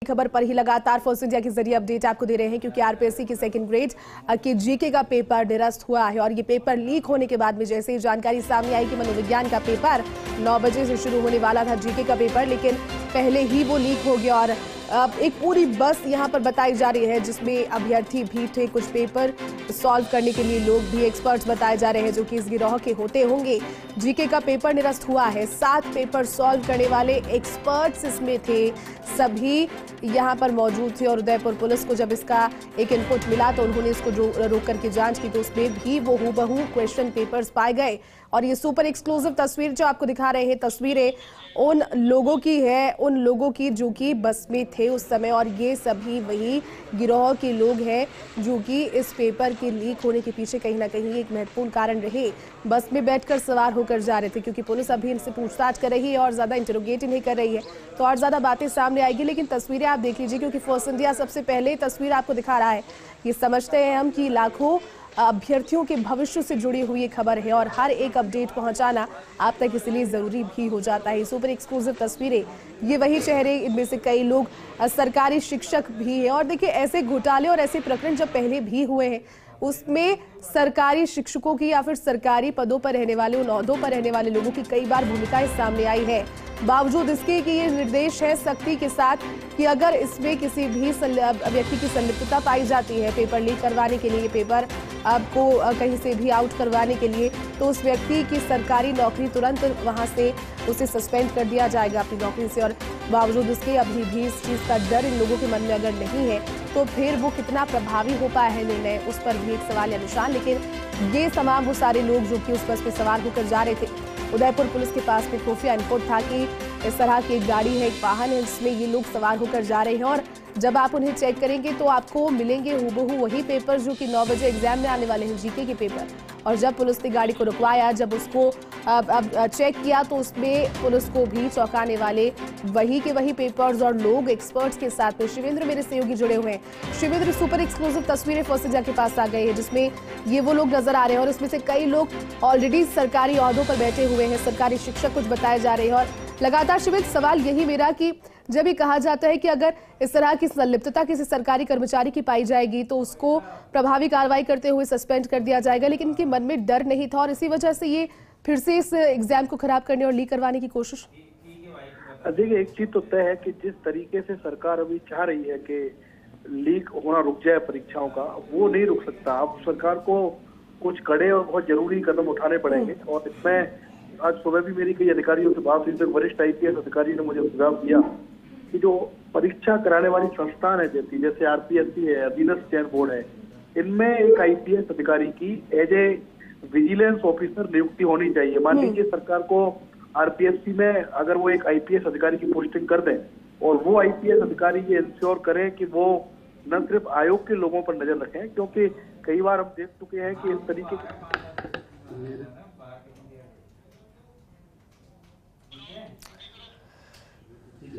खबर पर ही लगातार फर्स्ट इंडिया के जरिए अपडेट आपको दे रहे हैं, क्योंकि आरपीएससी की सेकंड ग्रेड के जीके का पेपर निरस्त हुआ है और ये पेपर लीक होने के बाद में जैसे ही जानकारी सामने आई कि मनोविज्ञान का पेपर 9 बजे से शुरू होने वाला था जीके का पेपर, लेकिन पहले ही वो लीक हो गया और अब एक पूरी बस यहां पर बताई जा रही है जिसमें अभ्यर्थी भी थे, कुछ पेपर सॉल्व करने के लिए लोग भी एक्सपर्ट्स बताए जा रहे हैं जो कि इस गिरोह के होते होंगे। जीके का पेपर निरस्त हुआ है, 7 पेपर सॉल्व करने वाले एक्सपर्ट्स इसमें थे, सभी यहां पर मौजूद थे और उदयपुर पुलिस को जब इसका एक इनपुट मिला तो उन्होंने इसको रोक करके जांच की तो उसमें भी वो हूबहू क्वेश्चन पेपर्स पाए गए। और ये सुपर एक्सक्लूसिव तस्वीर जो आपको दिखा रहे हैं, तस्वीरें उन लोगों की है, उन लोगों की जो कि बस में थे उस समय, और ये सभी वही गिरोह के लोग हैं जो कि इस पेपर के लीक होने के पीछे कहीं ना कहीं एक महत्वपूर्ण कारण रहे। बस में बैठकर सवार होकर जा रहे थे, क्योंकि पुलिस अभी इनसे पूछताछ कर रही है और ज्यादा इंटरोगेट नहीं कर रही है तो और ज्यादा बातें सामने आएगी। लेकिन तस्वीरें आप देख लीजिए, क्योंकि फर्स्ट इंडिया सबसे पहले तस्वीर आपको दिखा रहा है। ये समझते हैं हम कि लाखों अभ्यर्थियों के भविष्य से जुड़ी हुई खबर है और हर एक अपडेट पहुंचाना आप तक इसलिए जरूरी भी हो जाता है। सुपर एक्सक्लूसिव तस्वीरें, ये वही चेहरे, इनमें से कई लोग सरकारी शिक्षक भी हैं और देखिए ऐसे घोटाले और ऐसे प्रकरण जब पहले भी हुए हैं उसमें सरकारी शिक्षकों की या फिर सरकारी पदों पर रहने वाले, उन ओहदों पर रहने वाले लोगों की कई बार भूमिकाएं सामने आई है। बावजूद इसके कि ये निर्देश है सख्ती के साथ कि अगर इसमें किसी भी व्यक्ति की संलिप्तता पाई जाती है पेपर लीक करवाने के लिए, पेपर आपको कहीं से भी आउट करवाने के लिए, तो उस व्यक्ति की सरकारी नौकरी तुरंत वहां से उसे सस्पेंड कर दिया जाएगा अपनी नौकरी से। और बावजूद इसके अभी भी इस चीज का डर इन लोगों के मन में अगर नहीं है तो फिर वो कितना प्रभावी हो पाया है निर्णय, उस पर भी एक सवाल या निशान। लेकिन ये तमाम वो सारे लोग जो कि उस बस पे सवार होकर जा रहे थे, उदयपुर पुलिस के पास में खुफिया इनपुट था कि इस तरह की एक गाड़ी है, एक वाहन है जिसमें ये लोग सवार होकर जा रहे हैं और जब आप उन्हें चेक करेंगे तो आपको मिलेंगे हूबहू वही पेपर जो कि 9 बजे एग्जाम में आने वाले हैं, जीके के पेपर। और जब पुलिस ने गाड़ी को रुकवाया, जब उसको चेक किया तो उसमें पुलिस को भी चौंकाने वाले वही के वही पेपर्स और लोग एक्सपर्ट्स के साथ में। शिवेंद्र मेरे सहयोगी जुड़े हुए हैं। शिवेंद्र, सुपर एक्सक्लूसिव तस्वीरें फर्स्ट इंडिया के पास आ गई है जिसमें ये वो लोग नजर आ रहे हैं और इसमें से कई लोग ऑलरेडी सरकारी ओहदों पर बैठे हुए हैं, सरकारी शिक्षक कुछ बताए जा रहे हैं। और लगातार शिवेंद्र, सवाल यही मेरा कि जब ये कहा जाता है कि अगर इस तरह की संलिप्तता किसी सरकारी कर्मचारी की पाई जाएगी तो उसको प्रभावी कार्रवाई करते हुए सस्पेंड कर दिया जाएगा, लेकिन इनके मन में डर नहीं था और इसी वजह से ये फिर से इस एग्जाम को खराब करने और लीक करवाने की कोशिश। देखिए, एक चीज तो तय है कि जिस तरीके से सरकार अभी चाह रही है कि लीक होना रुक जाए परीक्षाओं का, वो नहीं रुक सकता। अब सरकार को कुछ कड़े और बहुत जरूरी कदम उठाने पड़ेंगे और इसमें आज सुबह भी मेरी कई अधिकारियों से बात हुई तो वरिष्ठ आईपीएस अधिकारी ने मुझे सुझाव दिया कि जो परीक्षा कराने वाली संस्थान है जैसे आरपीएससी है, अधीनस्थ चयन बोर्ड है, इनमें एक आईपीएस अधिकारी की एज ए विजिलेंस ऑफिसर नियुक्ति होनी चाहिए। मान लीजिए सरकार को आरपीएससी में अगर वो एक आईपीएस अधिकारी की पोस्टिंग कर दें और वो आईपीएस अधिकारी ये इंश्योर करें कि वो न सिर्फ आयोग के लोगों पर नजर रखें, क्योंकि कई बार हम देख चुके हैं कि इस तरीके जी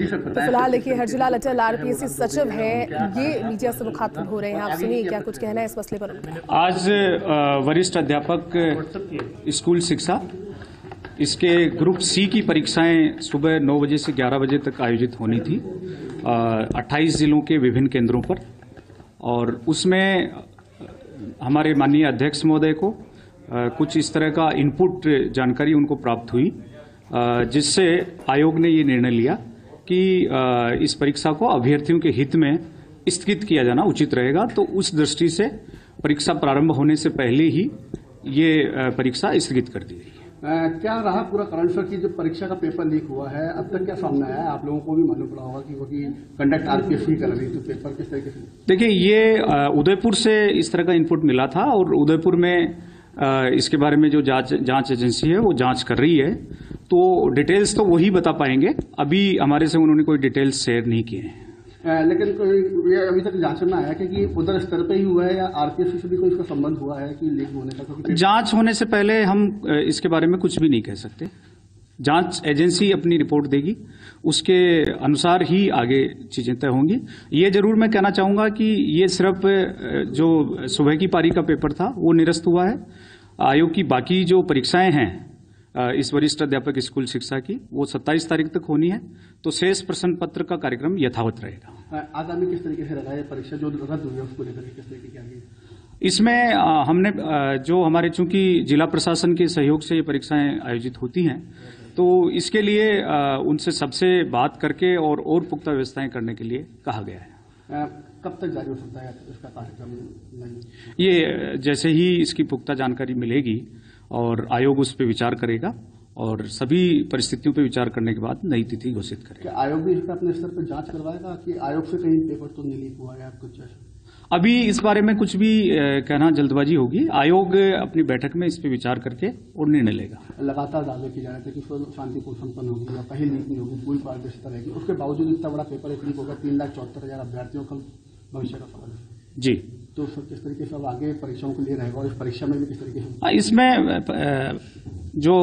सर, तो फिलहाल देखिए हरजिलाल अटल आरपीएससी सचिव है, ये मीडिया से मुखातिब हो रहे हैं। आप सुनिए क्या कुछ कहना है इस मसले पर। आज वरिष्ठ अध्यापक स्कूल शिक्षा इसके ग्रुप सी की परीक्षाएं सुबह 9 बजे से 11 बजे तक आयोजित होनी थी 28 जिलों के विभिन्न केंद्रों पर, और उसमें हमारे माननीय अध्यक्ष महोदय को कुछ इस तरह का इनपुट जानकारी उनको प्राप्त हुई, जिससे आयोग ने ये निर्णय लिया कि इस परीक्षा को अभ्यर्थियों के हित में स्थगित किया जाना उचित रहेगा। तो उस दृष्टि से परीक्षा प्रारंभ होने से पहले ही ये परीक्षा स्थगित कर दी गई। क्या रहा पूरा कारण सर की जो परीक्षा का पेपर लीक हुआ है, अब तक क्या सामने आया है? आप लोगों को भी मालूम पड़ा होगा कि कंडक्ट आरपीएससी कर रही थी, पेपर किस तरीके से? देखिए, ये उदयपुर से इस तरह का इनपुट मिला था और उदयपुर में इसके बारे में जो जांच एजेंसी है वो जांच कर रही है, तो डिटेल्स तो वही बता पाएंगे। अभी हमारे से उन्होंने कोई डिटेल्स शेयर नहीं किए हैं। लेकिन ये अभी तक जांच में आया कि उधर स्तर पे ही हुआ है या आरपीएससी से भी कोई इसका संबंध हुआ है कि लीक होने का? जांच होने से पहले हम इसके बारे में कुछ भी नहीं कह सकते। जांच एजेंसी अपनी रिपोर्ट देगी, उसके अनुसार ही आगे चीजें तय होंगी। ये जरूर मैं कहना चाहूंगा कि ये सिर्फ जो सुबह की पारी का पेपर था वो निरस्त हुआ है। आयोग की बाकी जो परीक्षाएं हैं इस वरिष्ठ अध्यापक स्कूल शिक्षा की, वो 27 तारीख तक होनी है। तो शेष प्रश्न पत्र का कार्यक्रम यथावत रहेगा। आगामी किस तरीके से रहा है परीक्षा जो रद्द हुई है उसको लेकर किस तरीके की आगे? इसमें हमने जो हमारे चूंकि जिला प्रशासन के सहयोग से ये परीक्षाएं आयोजित होती हैं, तो इसके लिए उनसे सबसे बात करके और पुख्ता व्यवस्थाएं करने के लिए कहा गया है। कब तक जारी हो सकता है इसका कार्यक्रम? नहीं, ये जैसे ही इसकी पुख्ता जानकारी मिलेगी और आयोग उस पर विचार करेगा और सभी परिस्थितियों पर विचार करने के बाद नई तिथि घोषित करेगा। क्या आयोग भी इसका अपने स्तर पर जांच करवाएगा कि आयोग से कहीं पेपर तो नहीं लीक हुआ है? आप कुछ अभी इस बारे में कुछ भी कहना जल्दबाजी होगी। आयोग अपनी बैठक में इस पर विचार करके और निर्णय लेगा। लगातार दावे किए जा रहे थे कि शांतिपूर्ण संपन्न होगी या कहीं लीक नहीं होगी, पूरी पारदर्शिता रहेगी, उसके बावजूद इतना बड़ा पेपर एक लीक होगा। 3,74,000 अभ्यर्थियों का भविष्य का सवाल है जी। तो सर किस तरीके से अब आगे परीक्षाओं के लिए रहेगा और इस परीक्षा में भी किस तरीके से? इसमें जो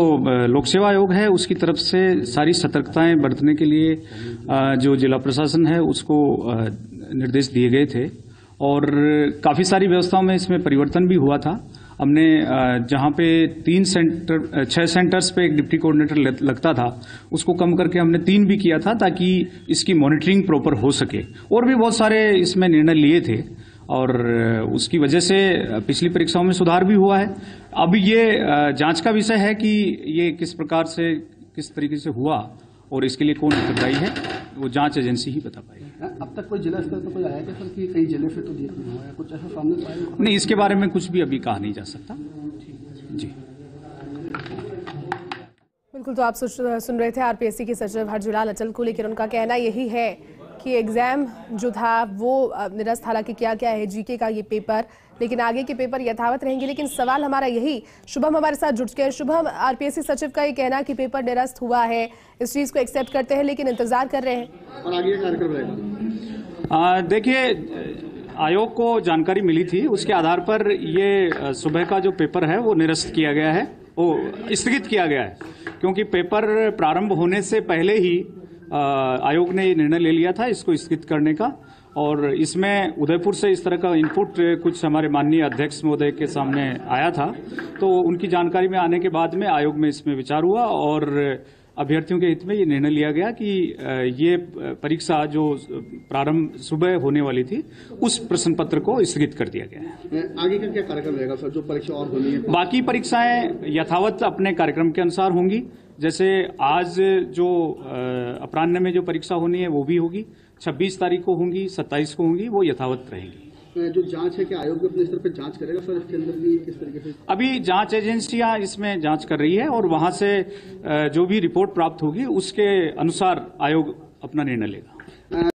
लोक सेवा आयोग है उसकी तरफ से सारी सतर्कताएं बरतने के लिए जो जिला प्रशासन है उसको निर्देश दिए गए थे और काफी सारी व्यवस्थाओं में इसमें परिवर्तन भी हुआ था। हमने जहां पे 6 सेंटर्स पे एक डिप्टी कोऑर्डिनेटर लगता था उसको कम करके हमने 3 भी किया था ताकि इसकी मॉनिटरिंग प्रॉपर हो सके। और भी बहुत सारे इसमें निर्णय लिए थे और उसकी वजह से पिछली परीक्षाओं में सुधार भी हुआ है। अब ये जांच का विषय है कि ये किस प्रकार से किस तरीके से हुआ और इसके लिए कौन उत्तरदायी है, वो जांच एजेंसी ही बता पाएगी। अब तक कोई जिला स्तर पर कोई आया क्या सर कि कई जिले से तो लीक नहीं हुआ है, कुछ ऐसा सामने तो आया नहीं? इसके बारे में कुछ भी अभी कहा नहीं जा सकता जी। बिल्कुल, तो आप सुन रहे थे आरपीएससी के सचिव हरजुलाल अचल को, लेकिन उनका कहना यही है कि एग्जाम जो था वो निरस्त हालांकि किया गया है जीके का ये पेपर, लेकिन आगे के पेपर यथावत रहेंगे। लेकिन सवाल हमारा यही, शुभम हमारे साथ जुट गए। शुभम, आरपीएससी सचिव का ये कहना कि पेपर निरस्त हुआ है, इस चीज को एक्सेप्ट करते हैं लेकिन इंतजार कर रहे हैं और आगे कार्यक्रम रहेगा? देखिए, आयोग को जानकारी मिली थी, उसके आधार पर ये सुबह का जो पेपर है वो निरस्त किया गया है, वो स्थगित किया गया है, क्योंकि पेपर प्रारंभ होने से पहले ही आयोग ने ये निर्णय ले लिया था इसको स्थगित करने का। और इसमें उदयपुर से इस तरह का इनपुट कुछ हमारे माननीय अध्यक्ष महोदय के सामने आया था, तो उनकी जानकारी में आने के बाद में आयोग में इसमें विचार हुआ और अभ्यर्थियों के हित में ये निर्णय लिया गया कि ये परीक्षा जो प्रारंभ सुबह होने वाली थी उस प्रश्न पत्र को स्थगित कर दिया गया है। आगे का क्या कार्यक्रम रहेगा सर, जो परीक्षा और होनी है? बाकी परीक्षाएं यथावत अपने कार्यक्रम के अनुसार होंगी। जैसे आज जो अपराह्न में जो परीक्षा होनी है वो भी होगी, 26 तारीख को होंगी, 27 को होंगी, वो यथावत रहेंगी। जो जांच है कि आयोग भी अपने स्तर पर जांच करेगा सर इसके अंदर भी किस तरीके से? अभी जांच एजेंसियां इसमें जांच कर रही है और वहां से जो भी रिपोर्ट प्राप्त होगी उसके अनुसार आयोग अपना निर्णय लेगा।